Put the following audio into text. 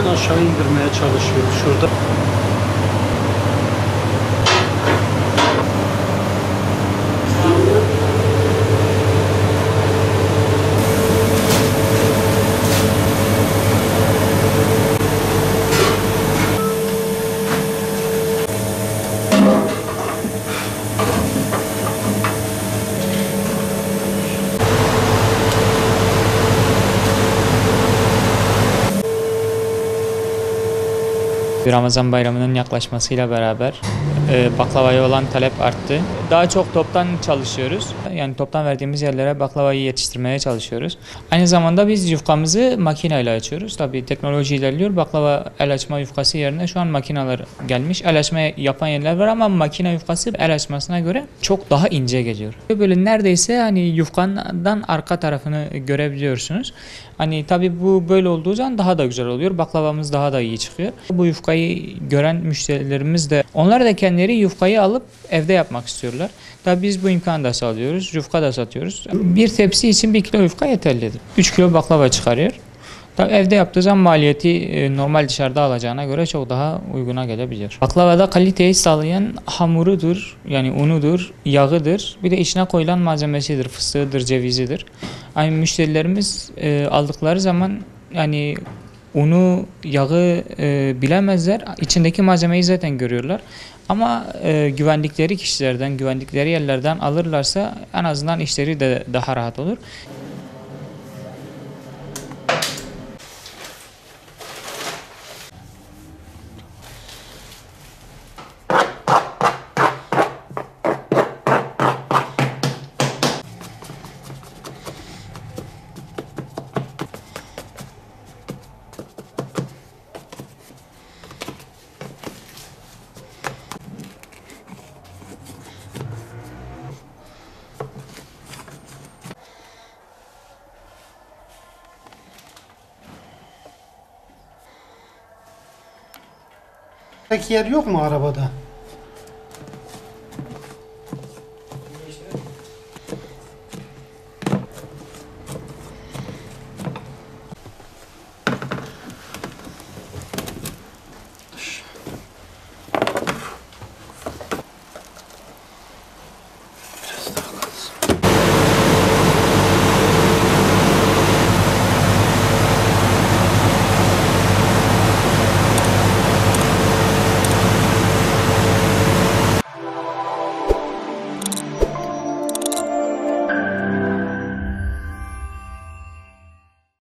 hafiften aşağı indirmeye çalışıyoruz. Şurada. Ramazan bayramının yaklaşmasıyla beraber baklavaya olan talep arttı. Daha çok toptan çalışıyoruz. Yani toptan verdiğimiz yerlere baklavayı yetiştirmeye çalışıyoruz. Aynı zamanda biz yufkamızı makineyle açıyoruz. Tabii teknoloji ilerliyor. Baklava el açma yufkası yerine şu an makineler gelmiş. El açma yapan yerler var ama makine yufkası el açmasına göre çok daha ince geliyor. Böyle neredeyse hani yufkandan arka tarafını görebiliyorsunuz. Hani tabii bu böyle olduğu zaman daha da güzel oluyor. Baklavamız daha da iyi çıkıyor. Bu yufkayı gören müşterilerimiz de onlar da kendileri yufkayı alıp evde yapmak istiyorlar. Tabii biz bu imkanı da sağlıyoruz. Yufka da satıyoruz. Bir tepsi için 1 kilo yufka yeterlidir. 3 kilo baklava çıkarıyor. Tabii evde yaptığı zaman maliyeti normal dışarıda alacağına göre çok daha uyguna gelebilir. Baklavada kaliteyi sağlayan hamurudur, yani unudur, yağıdır. Bir de içine koyulan malzemesidir, fıstığıdır, cevizidir. Yani müşterilerimiz aldıkları zaman yani unu, yağı bilemezler. İçindeki malzemeyi zaten görüyorlar. Ama güvendikleri kişilerden, güvendikleri yerlerden alırlarsa en azından işleri de daha rahat olur. Peki yer yok mu arabada?